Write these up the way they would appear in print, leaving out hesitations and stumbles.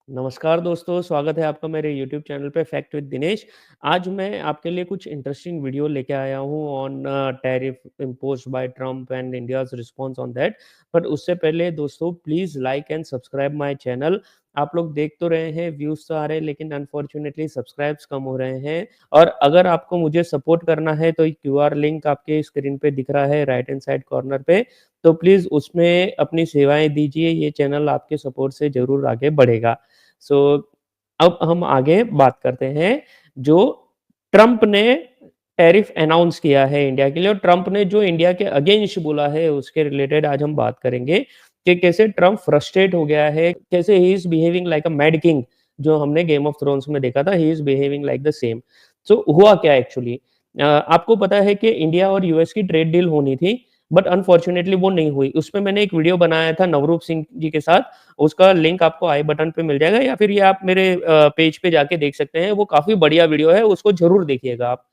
नमस्कार दोस्तों, स्वागत है आपका मेरे यूट्यूब चैनल पे फैक्ट विद दिनेश। आज मैं आपके लिए कुछ इंटरेस्टिंग वीडियो लेके आया हूँ on tariff imposed by Trump and India's response on that. But उससे पहले दोस्तों please like and subscribe my channel. आप लोग देख तो रहे हैं, व्यूज़ तो आ रहे हैं लेकिन अनफॉर्च्यूनेटली सब्सक्राइब्स कम हो रहे हैं। और अगर आपको मुझे सपोर्ट करना है तो क्यूआर लिंक आपके स्क्रीन पे दिख रहा है राइट हैंड साइड कॉर्नर पे। तो प्लीज़ उसमें अपनी सेवाएँ दीजिए, ये चैनल आपके सपोर्ट से ज़रूर आगे बढ़ेगा। सो अब हम आगे बात करते हैं जो ट्रंप ने टैरिफ अनाउंस किया है इंडिया के लिए और ट्रंप ने जो इंडिया के अगेंस्ट बोला है उसके रिलेटेड आज हम बात करेंगे कि कैसे ट्रंप फ्रस्ट्रेट हो गया है, कैसे he is behaving like a mad king. जो हमने गेम ऑफ थ्रोन्स में देखा था, he is behaving like the same. So हुआ क्या एक्चुअली? आपको पता है कि इंडिया और यूएस की ट्रेड डील होनी थी, बट अनफॉर्च्यूनेटली वो नहीं हुई। उसपे मैंने एक वीडियो बनाया था नवरूप सिंह जी के साथ। उसका लिंक आपको आई बटन पे मिल जाएगा या फिर ये आप मेरे पेज पे जाके देख सकते हैं। वो काफ़ी बढ़िया वीडियो है, उसको ज़रूर देखिएगा आप।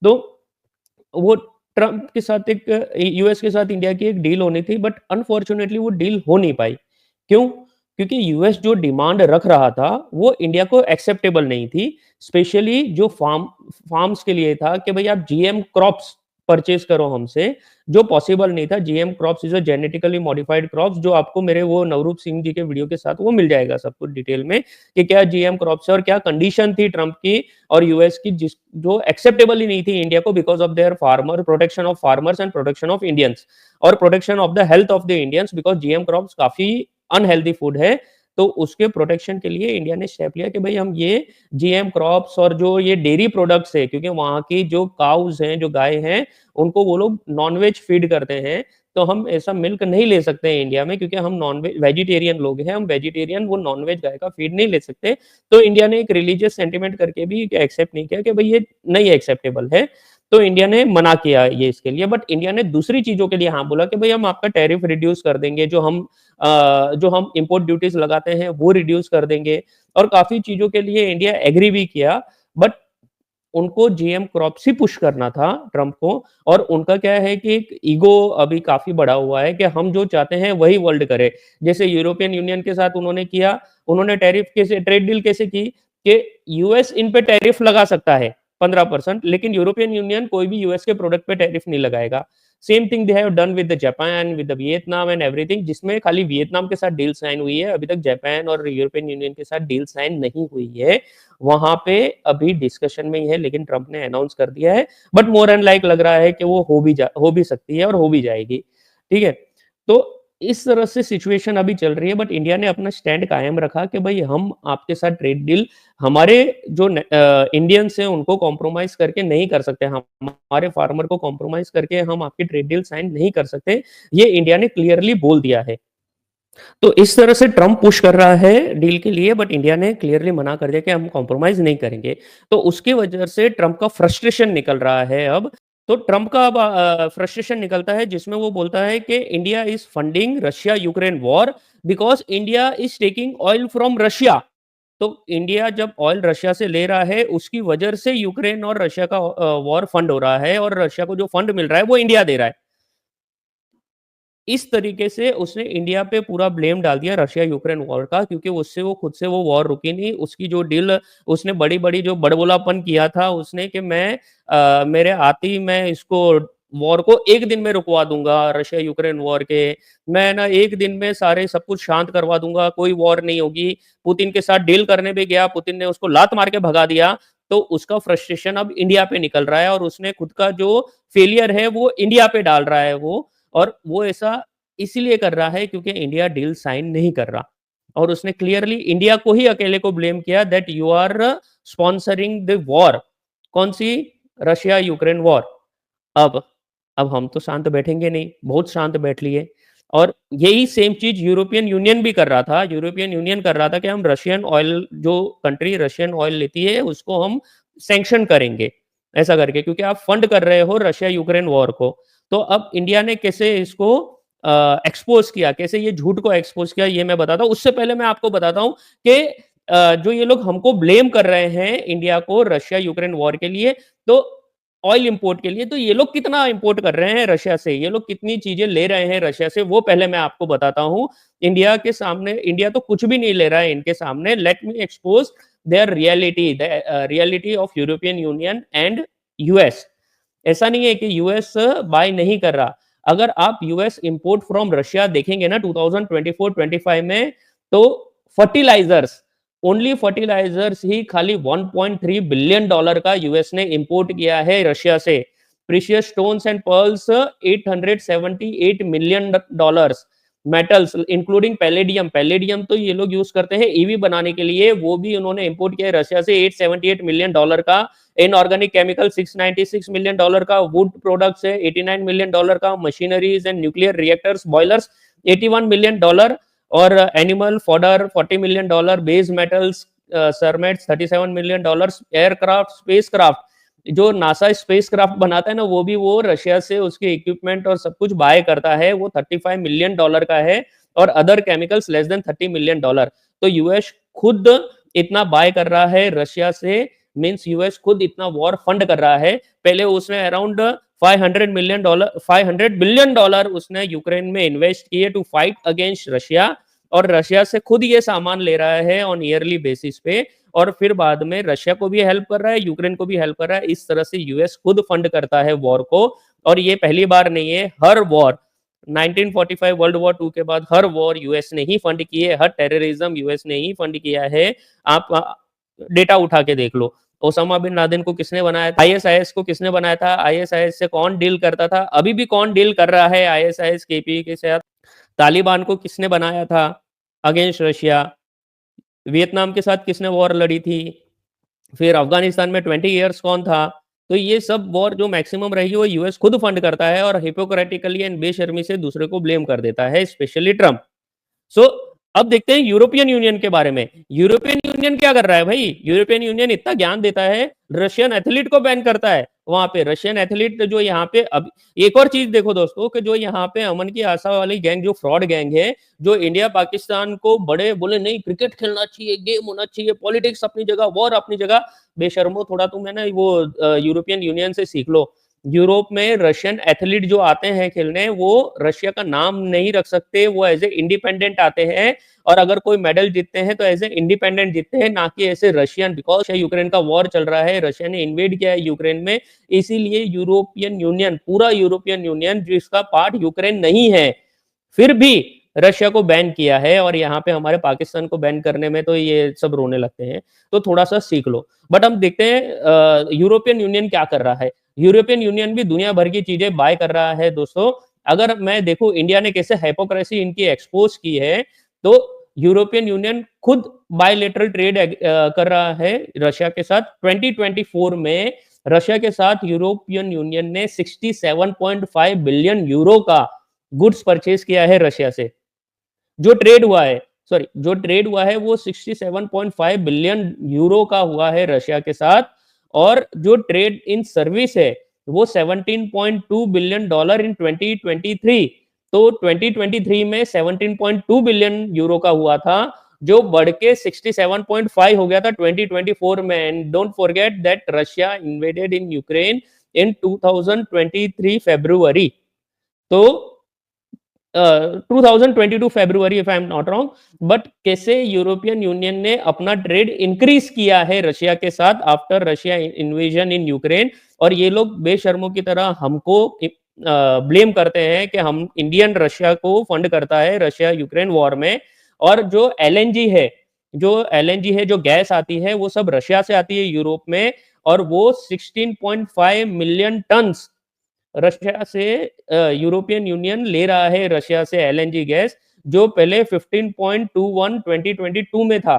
तो वो ट्रम्प के साथ एक यूएस के साथ इंडिया की एक डील होनी थी, बट अनफॉर्च्यूनेटली वो डील हो नहीं पाई। क्यों? क्योंकि यूएस जो डिमांड रख रहा था, वो इंडिया को एक्सेप्टेबल नहीं थी। स्पेशली जो फार्म्स के लिए था कि भई आप जीएम क्रॉप्स परचेज़ करो हमसे, जो पॉसिबल नहीं था। GM crops is a genetically modified crops, जो आपको मेरे वो नवरूप सिंह जी के वीडियो के साथ वो मिल जाएगा सब कुछ डिटेल में कि क्या जीएम क्रॉप्स है और क्या कंडीशन थी ट्रम्प की और यूएस की, जिस जो एक्सेप्टेबल ही नहीं थी इंडिया को, because of their farmer protection of farmers and protection of Indians और protection of the health of the Indians, because GM crops काफ़ी अनहेल्दी फूड है। तो उसके प्रोटेक्शन के लिए इंडिया ने स्टेप लिया कि भई हम ये जीएम क्रॉप्स और जो ये डेयरी प्रोडक्ट्स है, क्योंकि वहाँ की जो काउज़ हैं, जो गाय हैं, उनको वो लोग नॉन-वेज फीड करते हैं। तो हम ऐसा मिल्क नहीं ले सकते हैं इंडिया में, क्योंकि हम नॉन-वेज वेजिटेरियन लोग हैं, हम वेजिटेरियन वो नॉन-वेज गाय का फीड नहीं ले सकते। तो इंडिया ने एक रिलीजियस सेंटिमेंट करके भी एक्सेप्ट नहीं किया कि भई ये नहीं एक्सेप्टेबल है। तो इंडिया ने मना किया ये इसके लिए, बट इंडिया ने दूसरी चीज़ों के लिए हाँ बोला कि भई हम आपका टैरिफ रिड्यूस कर देंगे, जो हम इम्पोर्ट ड्यूटीज़ लगाते हैं वो रिड्यूस कर देंगे और काफ़ी चीज़ों के लिए इंडिया एग्री भी किया। बट उनको जीएम क्रॉप्स ही पुश करना था ट्रम्प को। और उनका क्या है कि एक ईगो अभी काफ़ी बढ़ा हुआ है कि हम जो चाहते हैं वही वर्ल्ड करे। जैसे यूरोपियन यूनियन के साथ उन्होंने किया, उन्होंने टैरिफ कैसे ट्रेड डील कैसे की कि यूएस इन पे टैरिफ लगा सकता है 15%, लेकिन यूरोपियन यूनियन कोई भी यूएस के प्रोडक्ट पे टैरिफ नहीं लगाएगा। Same thing they have done with the Japan, with the Vietnam and everything, जिसमें खाली वियतनाम के साथ डील साइन हुई है, अभी तक जापान और यूरोपियन यूनियन के साथ डील साइन नहीं हुई है। वहाँ पे अभी डिस्कशन में ही है, लेकिन ट्रम्प ने अनाउंस कर दिया है। बट मोर एंड लाइक लग रहा है कि वो हो भी सकती है और हो भी जाएगी। ठीक है? तो इस तरह से सिचुएशन अभी चल रही है, बट इंडिया ने अपना स्टैंड कायम रखा कि भई हम आपके साथ ट्रेड डील हमारे जो इंडियंस हैं उनको कॉम्प्रोमाइज़ करके नहीं कर सकते। हम हमारे फार्मर को कॉम्प्रोमाइज़ करके हम आपकी ट्रेड डील साइन नहीं कर सकते। ये इंडिया ने क्लियरली बोल दिया है। तो इस तरह से ट्रम्प पुश कर रहा है डील के लिए, बट इंडिया ने क्लियरली मना कर दिया कि हम कॉम्प्रोमाइज़ नहीं करेंगे। तो उसकी वजह से ट्रम्प का फ्रस्ट्रेशन निकल रहा है अब। तो ट्रम्प का अब फ्रस्ट्रेशन निकलता है जिसमें वो बोलता है कि India is funding Russia Ukraine war because India is taking oil from Russia. तो इंडिया जब ऑयल रशिया से ले रहा है, उसकी वजह से यूक्रेन और रशिया का वॉर फंड हो रहा है और रशिया को जो फंड मिल रहा है वो इंडिया दे रहा है। इस तरीके से उसने इंडिया पे पूरा ब्लेम डाल दिया रशिया यूक्रेन वॉर का, क्योंकि उससे वो खुद से वो वॉर रुकी नहीं। उसकी जो डील उसने बड़ी-बड़ी जो बड़बोलापन किया था उसने कि मेरे आते ही मैं इसको वॉर को 1 दिन में रुकवा दूँगा, रशिया यूक्रेन वॉर के। मैं ना 1 दिन में सारे सब कुछ शांत करवा दूँगा, कोई वॉर नहीं होगी। पुतिन के साथ डील करने भी गया, पुतिन ने उसको लात मार के भगा दिया। तो उसका फ्रस्ट्रेशन अब इंडिया पे निकल रहा है और उसने खुद का जो फेलियर है वो इंडिया पे डाल रहा है वो। और वो ऐसा इसीलिए कर रहा है क्योंकि इंडिया डील साइन नहीं कर रहा। और उसने क्लियरली इंडिया को ही अकेले को ब्लेम किया that you are sponsoring the war. कौन-सी? Russia Ukraine war. अब अब हम तो शांत बैठेंगे नहीं, बहुत शांत बैठ लिए। और यही सेम चीज़ यूरोपियन यूनियन भी कर रहा था। यूरोपियन यूनियन कर रहा था कि हम रशियन ऑयल, जो कंट्री रशियन ऑयल लेती है उसको हम सैंक्शन करेंगे, ऐसा करके, क्योंकि आप फंड कर रहे हो रशिया यूक्रेन वॉर को। तो अब इंडिया ने कैसे इसको एक्सपोज़ किया, कैसे ये झूठ को एक्सपोज़ किया, ये मैं बताता हूँ। उससे पहले मैं आपको बताता हूँ कि जो ये लोग हमको ब्लेम कर रहे हैं इंडिया को रशिया यूक्रेन वॉर के लिए, तो ऑयल इंपोर्ट के लिए। तो ये लोग कितना इंपोर्ट कर रहे हैं रशिया से, ये लोग कितनी चीजें ले रहे हैं रशिया से, वो पहले मैं आपको बताता हूँ। इंडिया के सामने, इंडिया तो कुछ भी नहीं ले रहा है इनके सामने। Let me expose their reality, the reality of European Union and US. ऐसा नहीं है कि यूएस बाय नहीं कर रहा। अगर आप यूएस इंपोर्ट फ्रॉम रशिया देखेंगे ना 2024-25 में, तो फर्टिलाइजर्स, ओनली फर्टिलाइजर्स ही खाली 1.3 बिलियन डॉलर का यूएस ने इंपोर्ट किया है रशिया से। Precious stones and pearls 878 million dollars. Metals including palladium, palladium तो ये लोग यूज करते हैं ईवी बनाने के लिए, वो भी उन्होंने इंपोर्ट किया है रशिया से 878 मिलियन डॉलर का। इनऑर्गेनिक केमिकल 696 मिलियन डॉलर का। वुड प्रोडक्ट्स है 89 मिलियन डॉलर का। Machineries and nuclear reactors boilers 81 million dollar. और animal fodder 40 million dollar. Base metals cermets 37 million dollar. Aircraft, spacecraft, जो नासा स्पेसक्राफ्ट बनाता है ना, वो भी वो रशिया से उसके इक्विपमेंट और सब कुछ बाय करता है, वो 35 मिलियन डॉलर का है। और other chemicals less than 30 million dollar. तो यूएस खुद इतना बाय कर रहा है रशिया से, मींस यूएस खुद इतना वॉर फंड कर रहा है। पहले उसने अराउंड 500 बिलियन डॉलर उसने यूक्रेन में इन्वेस्ट किए टू फाइट अगेंस्ट रशिया। और रशिया से खुद ये सामान ले रहा है ऑन ईयरली बेसिस पे, और फिर बाद में रशिया को भी हेल्प कर रहा है, यूक्रेन को भी हेल्प कर रहा है। इस तरह से यूएस खुद फंड करता है वॉर को। और ये पहली बार नहीं है, हर वॉर 1945 वर्ल्ड वॉर 2 के बाद हर वॉर यूएस ने ही फंड की है, हर टेररिज्म यूएस ने ही फंड किया है। आप डेटा उठा के देख लो। ओसामा बिन लादेन को किसने बनाया था? आईएसआईएस को किसने बनाया था? आईएसआईएस से कौन डील करता था? अभी भी कौन डील कर रहा है आईएसआईएस केपी के साथ? तालिबान को किसने बनाया था अगेंस्ट रशिया? वियतनाम के साथ किसने वॉर लड़ी थी? फिर अफगानिस्तान में 20 ईयर्स कौन था? तो ये सब वॉर जो मैक्सिमम रही वो यूएस खुद फंड करता है, और हिपोक्रेटिकली एंड बेशर्मी से दूसरे को ब्लेम कर देता है, स्पेशली ट्रम्प। सो अब देखते हैं यूरोपियन यूनियन के बारे में। यूरोपियन यूनियन क्या कर रहा है भाई? यूरोपियन यूनियन इतना ज्ञान देता है, रशियन एथलीट को बैन करता है वहां पे। रशियन एथलीट जो यहाँ पे, अब एक और चीज देखो दोस्तों, कि जो यहाँ पे अमन की आशा वाली गैंग, जो फ्रॉड गैंग है, जो इंडिया पाकिस्तान को बड़े बोले नहीं क्रिकेट खेलना चाहिए, गेम होना चाहिए, पॉलिटिक्स अपनी जगह, वॉर अपनी जगह। बेशर्मो, थोड़ा तुम है ना वो यूरोपियन यूनियन से सीख लो। यूरोप में रशियन एथलीट जो आते हैं खेलने, वो रशिया का नाम नहीं रख सकते, वो एज ए इंडिपेंडेंट आते हैं। और अगर कोई मेडल जीतते हैं तो एज ए इंडिपेंडेंट जीतते हैं, ना कि ऐसे रशियन। बिकॉज यूक्रेन का वॉर चल रहा है, रशिया ने इन्वेड किया है यूक्रेन में, इसीलिए यूरोपियन यूनियन, पूरा यूरोपियन यूनियन जिसका पार्ट यूक्रेन नहीं है, फिर भी रशिया को बैन किया है। और यहाँ पे हमारे पाकिस्तान को बैन करने में तो ये सब रोने लगते हैं। तो थोड़ा सा सीख लो। बट हम देखते हैं यूरोपियन यूनियन क्या कर रहा है। यूरोपियन यूनियन भी दुनिया भर की चीजें बाय कर रहा है दोस्तों। अगर मैं देखूं इंडिया ने कैसे हाइपोक्रेसी इनकी एक्सपोज की है, तो यूरोपियन यूनियन खुद बायलेटरल ट्रेड कर रहा है रशिया के साथ। 2024 में रशिया के साथ यूरोपियन यूनियन ने 67.5 बिलियन यूरो का गुड्स परचेज किया है रशिया से। जो ट्रेड हुआ है, सॉरी, जो ट्रेड हुआ है वो 67.5 बिलियन यूरो का हुआ है रशिया के साथ। और जो ट्रेड इन सर्विस है वो 17.2 बिलियन डॉलर इन 2023। तो 2023 में 17.2 बिलियन यूरो का हुआ था, जो बढ़ के 67.5 हो गया था 2024 में। And don't forget that Russia invaded in Ukraine in 2023 February. तो 2022 February, if I am not wrong. But कैसे यूरोपियन यूनियन ने अपना ट्रेड इंक्रीज किया है रशिया के साथ after Russia invasion in Ukraine. और ये लोग बेशर्मों की तरह हमको ब्लेम करते हैं कि हम, इंडियन रशिया को फंड करता है रशिया यूक्रेन वॉर में। और जो एलएनजी है, जो गैस आती है, वो सब रशिया से आती है यूरोप में। और वो 16.5 मिलियन टन रशिया से यूरोपियन यूनियन ले रहा है रशिया से एलएनजी गैस, जो पहले 15.21 2022 में था।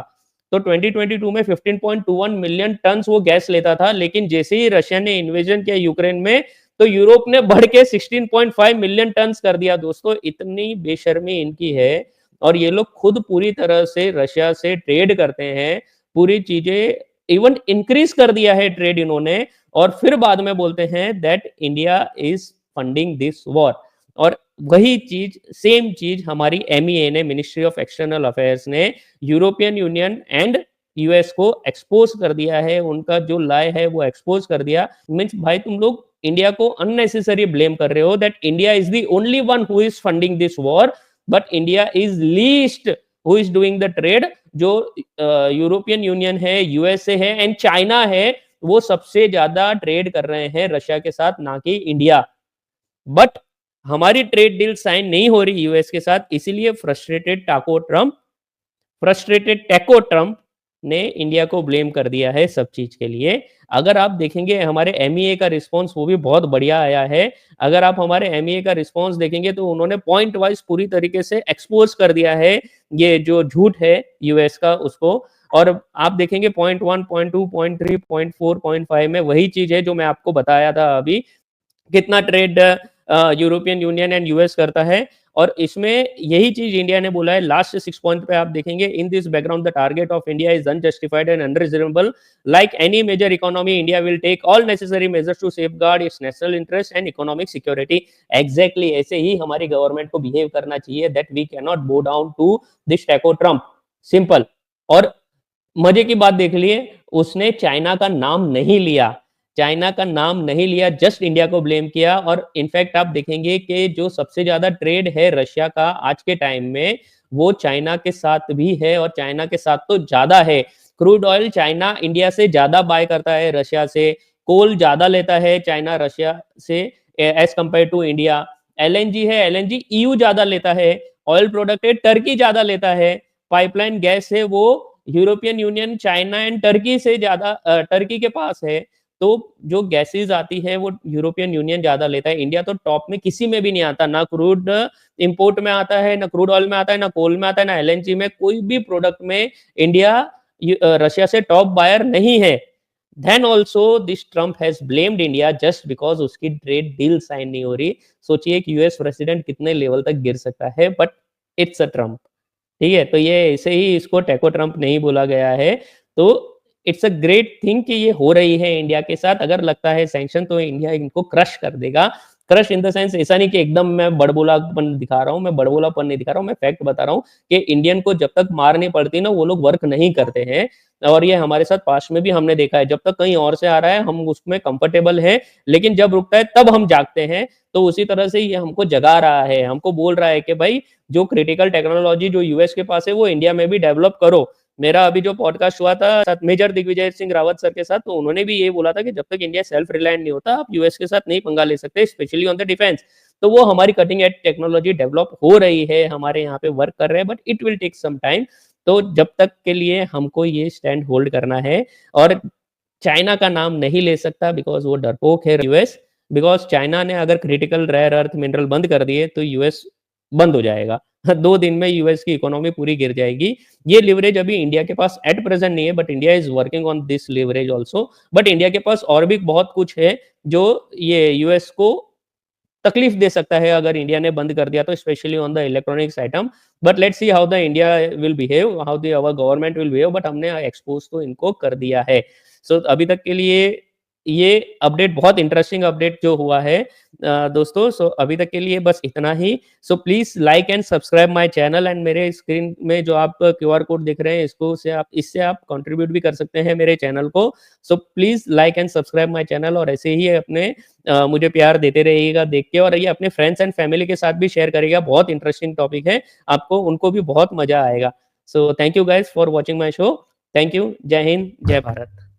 तो 2022 में 15.21 मिलियन टन वो गैस लेता था। लेकिन जैसे ही रशिया ने इन्वेजन किया यूक्रेन में, तो यूरोप ने बढ़ के 16.5 मिलियन टन कर दिया दोस्तों। इतनी बेशर्मी इनकी है। और ये लोग खुद पूरी तरह से रशिया से ट्रेड करते हैं, पूरी चीजें इवन इंक्रीज कर दिया है ट्रेड इन्होंने। और फिर बाद में बोलते हैं that India is funding this war. और वही चीज, सेम चीज हमारी एमईए ने, मिनिस्ट्री ऑफ एक्सटर्नल अफेयर्स ने यूरोपियन यूनियन एंड यूएस को एक्सपोज कर दिया है, उनका जो लाए है वो एक्सपोज कर दिया। मीन्स भाई तुम लोग इंडिया को अननेसेसरी ब्लेम कर रहे हो that India is the only one who is funding this war, but India is least who is doing the trade. जो यूरोपियन यूनियन है, यूएसए है एंड चाइना है, वो सबसे ज्यादा ट्रेड कर रहे हैं रशिया के साथ, ना कि इंडिया। बट हमारी ट्रेड डील साइन नहीं हो रही यूएस के साथ, इसीलिए फ्रस्ट्रेटेड टैको ट्रम्प ने इंडिया को ब्लेम कर दिया है सब चीज के लिए। अगर आप देखेंगे हमारे एमईए का रिस्पांस वो भी बहुत बढ़िया आया है। अगर आप हमारे एमईए का रिस्पांस देखेंगे तो उन्होंने पॉइंट वाइज पूरी तरीके से एक्सपोज कर दिया है ये जो झूठ है यूएस का उसको। और आप देखेंगे point 1, point 2, point 3, point 4, point 5 में वही चीज है जो मैं आपको बताया था अभी, कितना trade European Union and US करता है। और इसमें यही चीज इंडिया ने बोला है लास्ट 6 पॉइंट पे आप देखेंगे, in this background the target of India is unjustified and unreasonable, like any major economy India will take all necessary measures to safeguard its national interest and economic security. Exactly ऐसे ही हमारी government को behave करना चाहिए, that we can not bow down to this taco Trump, simple. और मजे की बात देख लिए, उसने चाइना का नाम नहीं लिया, चाइना का नाम नहीं लिया, जस्ट इंडिया को ब्लेम किया। और इनफैक्ट आप देखेंगे कि जो सबसे ज्यादा ट्रेड है रशिया का आज के टाइम में, वो चाइना के साथ भी है, और चाइना के साथ तो ज्यादा है। क्रूड ऑयल चाइना इंडिया से ज्यादा बाय करता है रशिया से, कोल ज्यादा लेता है चाइना रशिया से as compare to India. LNG है, एलएनजी ईयू ज्यादा लेता है। ऑयल प्रोडक्ट है, टर्की ज्यादा लेता है। पाइपलाइन गैस है, वो European union, China and Turkey से ज्यादा टर्की के पास है। तो जो गैसेज आती है वो यूरोपियन यूनियन ज्यादा लेता है। इंडिया तो टॉप में किसी में भी नहीं आता, ना क्रूड इंपोर्ट में आता है, ना क्रूड ऑयल में आता है, ना कोल में आता है, ना एलएनजी में, कोई भी प्रोडक्ट में इंडिया रशिया से टॉप बायर नहीं है। Then also this Trump has blamed India just because उसकी ट्रेड डील साइन नहीं हो रही। सोचिए कि यूएस प्रेसिडेंट कितने लेवल तक गिर सकता है, बट इट्स अ ट्रम्प। ठीक है, तो ये ऐसे ही इसको टैको ट्रम्प नहीं बोला गया है। तो इट्स अ ग्रेट थिंग कि ये हो रही है इंडिया के साथ। अगर लगता है सैंक्शन तो इंडिया इनको क्रश कर देगा। क्रश इन द सेंस ऐसा नहीं कि एकदम मैं बड़बोलापन दिखा रहा हूँ, मैं बड़बोलापन नहीं दिखा रहा हूँ, मैं फैक्ट बता रहा हूँ कि इंडियन को जब तक मार नहीं पड़ती ना, वो लोग वर्क नहीं करते हैं। और ये हमारे साथ पास्ट में भी हमने देखा है, जब तक कहीं और से आ रहा है हम उसमें कंफर्टेबल हैं, लेकिन जब रुकता है तब हम जागते हैं। तो उसी तरह से ये हमको जगा रहा है, हमको बोल रहा है कि भाई जो क्रिटिकल टेक्नोलॉजी जो यूएस के पास है वो इंडिया में भी डेवलप करो। मेरा अभी जो पॉडकास्ट हुआ था मेजर दिग्विजय सिंह रावत सर के साथ, तो उन्होंने भी ये बोला था कि जब तक इंडिया सेल्फ रिलायंट नहीं होता, आप यूएस के साथ नहीं पंगा ले सकते, स्पेशली ऑन द डिफेंस। तो वो हमारी कटिंग एज टेक्नोलॉजी डेवलप हो रही है, हमारे यहाँ पे वर्क कर रहे हैं, but it will take some time. तो जब तक के लिए हमको ये स्टैंड होल्ड करना है। और चाइना का नाम नहीं ले सकता बिकॉज वो डरपोक है यूएस। बिकॉज चाइना ने अगर क्रिटिकल रेयर अर्थ मिनरल बंद कर दिए तो यूएस बंद हो जाएगा। 2 दिन में यूएस की इकोनॉमी पूरी गिर जाएगी। ये लिवरेज अभी इंडिया के पास एट प्रेजेंट नहीं है, but India is working on this leverage also. But India के पास और भी बहुत कुछ है जो ये यूएस को तकलीफ दे सकता है अगर इंडिया ने बंद कर दिया तो, specially on the electronics item. But let's see how the India will behave, how the our government will behave. But हमने एक्सपोज तो इनको कर दिया है। सो अभी तक के लिए ये अपडेट बहुत इंटरेस्टिंग अपडेट जो हुआ है दोस्तों। सो अभी तक के लिए बस इतना ही। So please like and subscribe my channel, and मेरे स्क्रीन में जो आप क्यूआर कोड दिख रहे हैं इसको से आप इससे आप कंट्रीब्यूट भी कर सकते हैं मेरे चैनल को। सो please like and subscribe my channel, और ऐसे ही अपने मुझे प्यार देते रहिएगा देख के, और ये अपने फ्रेंड्स एंड फैमिली के साथ भी शेयर करिएगा। बहुत इंटरेस्टिंग टॉपिक है, आपको उनको भी बहुत मजा आएगा। So thank you guys for watching my show. Thank you. जय हिंद, जय भारत।